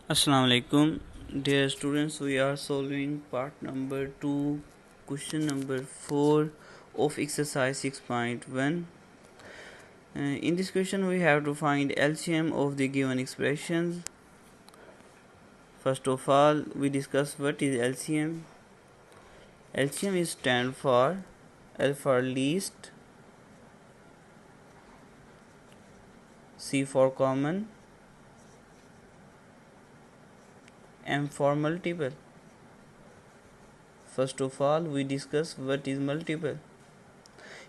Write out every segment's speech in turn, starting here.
Assalamu alaikum, dear students. We are solving part number 2, question number 4 of exercise 6.1. In this question we have to find LCM of the given expressions. First of all, we discuss what is LCM. LCM is stand for L for least, C for common, M for multiple. First of all, we discuss what is multiple.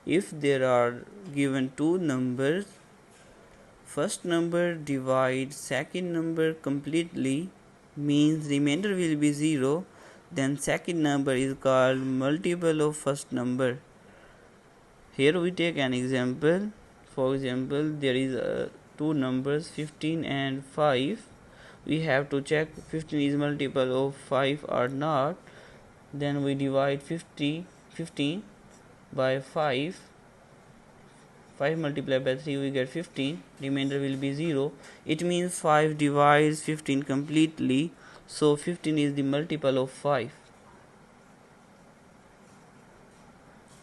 If there are given two numbers, first number divides second number completely, means remainder will be 0, then second number is called multiple of first number. Here we take an example. For example, there is two numbers 15 and 5. We have to check 15 is multiple of 5 or not. Then we divide 15 by 5. 5 multiplied by 3 we get 15, remainder will be 0. It means 5 divides 15 completely, so 15 is the multiple of 5.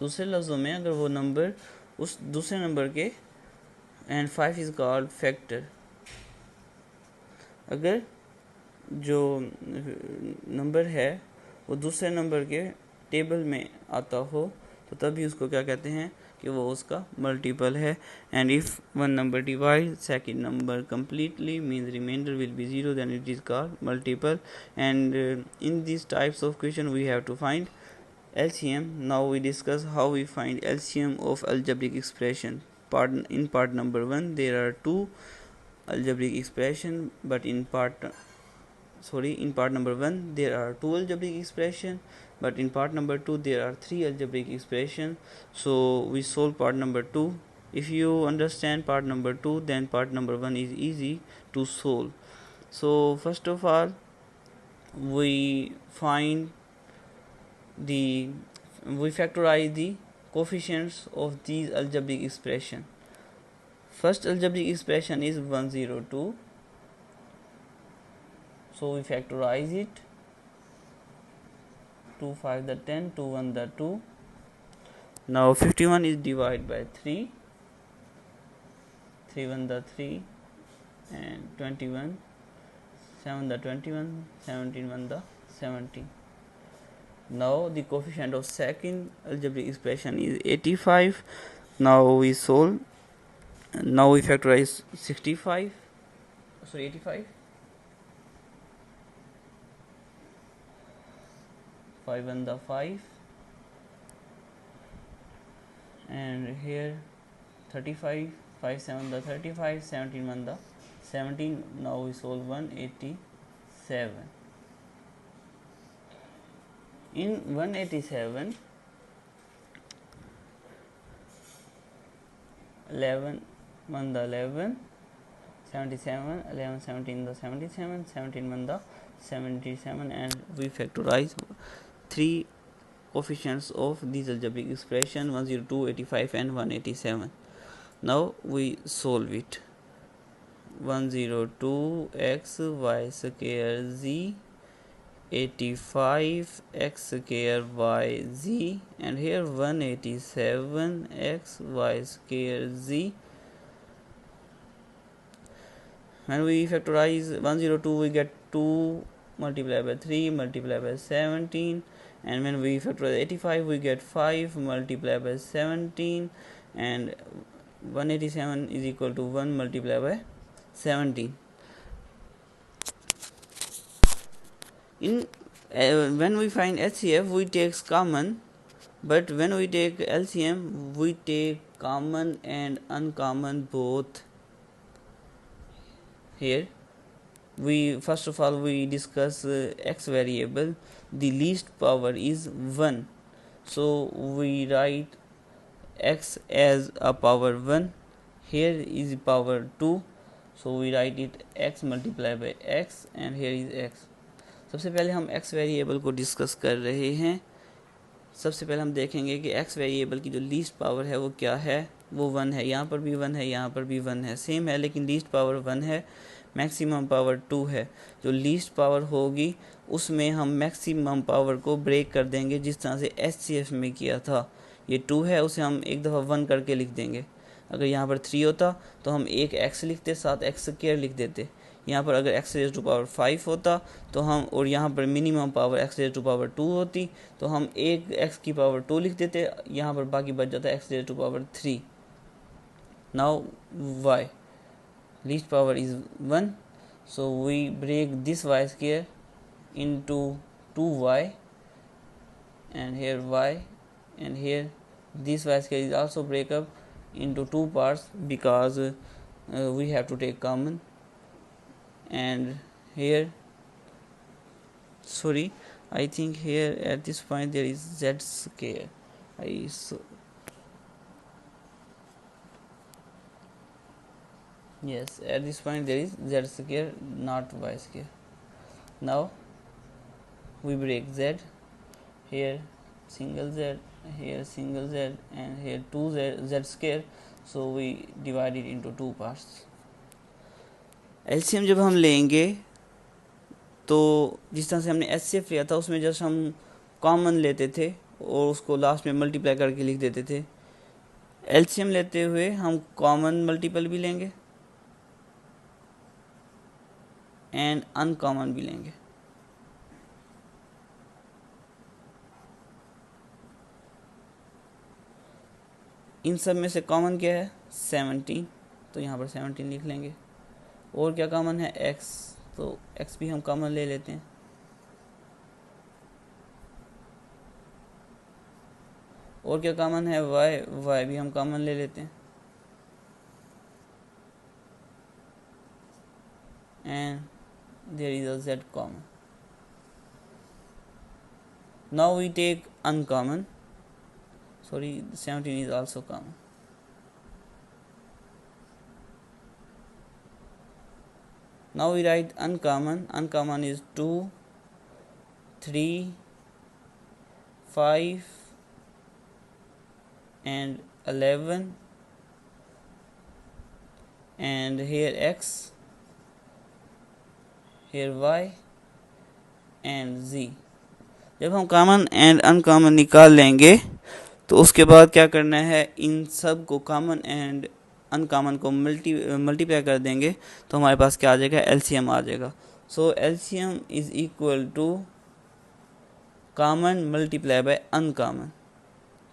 दूसरे लफ्ज़ों में अगर वो number उस दूसरे number के and 5 is called factor, अगर जो नंबर है वो दूसरे नंबर के टेबल में आता हो तो तभी उसको क्या कहते हैं कि वो उसका मल्टीपल है. And if one number divide second number completely means remainder will be 0, then it is called multiple. And in these types of question we have to find LCM. Now we discuss how we find LCM of algebraic expression. In part number 1 there are two algebraic expression, but in part number 1 there are two algebraic expression, but in part number 2 there are three algebraic expression. So we solve part number 2. If you understand part number 2, then part number 1 is easy to solve. So first of all, we factorize the coefficients of these algebraic expression. First algebraic expression is 102, so we factorize it. 2 5 the 10, 2 1 the 2. Now 51 is divided by 3, 3 1 the 3, and 21, 7 the 21, 17 1 the 17. Now the coefficient of second algebraic expression is 85. Now we solve. Now we factorize 85. 5 1 the 5, and here 35, 5 7 the 35, 17 1 the 17. Now we solve 187. In 187, 11 1 the 11, 77, 11 17 the 77, 17 1 the 77, and we factorize three coefficients of these algebraic expression 102, 85 and 187. Now we solve it. 102 x y square z, 85 x square y z, and here 187 x y square z. When we factorize 102, we get 2 multiplied by 3 multiplied by 17, and when we factorize 85, we get 5 multiplied by 17, and 187 is equal to 1 multiplied by 17. When we find HCF, we take common, but when we take LCM, we take common and uncommon both. Here we first of all we discuss x variable. The least power is 1, so we write x as a power 1. Here is power 2, so we write it x multiplied by x, and here is x. सबसे पहले हम x variable को discuss कर रहे हैं. सबसे पहले हम देखेंगे कि x वेरिएबल की जो लीस्ट पावर है वो क्या है. वो 1 है. यहाँ पर भी 1 है, यहाँ पर भी 1 है, सेम है, लेकिन लीस्ट पावर 1 है. मैक्सिमम पावर 2 है, जो लीस्ट पावर होगी उसमें हम मैक्सिमम पावर को ब्रेक कर देंगे, जिस तरह से एचसीएफ में किया था। ये 2 है, उसे हम एक दफ़ा 1 करके लिख देंगे। अगर यहाँ पर 3 होता तो हम एक x लिखते, साथ एक्स स्क्वायर लिख देते। यहाँ पर अगर x रेज़ टू पावर 5 होता तो हम, और यहाँ पर minimum power x raise to power 2 होती तो हम एक x की पावर 2 लिख देते, यहाँ पर बाकी बच जाता x raise to power 3। Now y least power is 1, so we break this y square into 2y, and here y, and here this y square is also break up into 2 parts because we have to take common. And here, sorry, I think here at this point there is z square. Yes, at this point there is z square, not y square. Now we break z, here single z, here single z, and here 2z square, so we divide it into 2 parts. LCM जब हम लेंगे तो जिस तरह से हमने HCF लिया था उसमें जस्ट हम कॉमन लेते थे और उसको लास्ट में मल्टीप्लाई करके लिख देते थे। एलसीएम लेते हुए हम कॉमन मल्टीपल भी लेंगे एंड अनकॉमन भी लेंगे। इन सब में से कॉमन क्या है? 17, तो यहाँ पर 17 लिख लेंगे। और क्या कॉमन है? x, तो x भी हम कॉमन ले लेते हैं। और क्या कॉमन है? y भी हम कॉमन ले लेते हैं। And there is a z common. Now we take uncommon, sorry, 17 is also common. Now we write uncommon. Uncommon is 2, 3, 5 and 11, and here x, here y and z. जब हम common and uncommon निकाल लेंगे तो उसके बाद क्या करना है, इन सब को कॉमन एंड अनकॉमन को मल्टीप्लाई कर देंगे तो हमारे पास क्या आ जाएगा? एलसीएम आ जाएगा। So LCM is equal to common multiply by uncommon.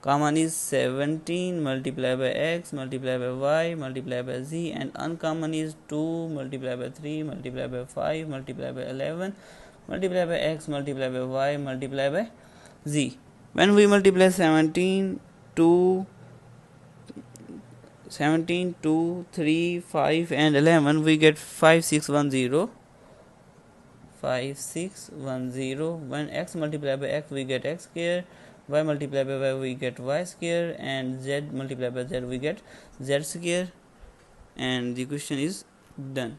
Common is 17 multiply by x multiply by y multiply by z, and uncommon is 2 multiply by 3 multiply by 5 multiply by 11 multiply by x multiply by y multiply by z. When we multiply 17 to 3, 5 and 11, we get 5610. 5610. When x multiplied by x, we get x square. Y multiplied by y, we get y square, and z multiplied by z, we get z square. And the question is done.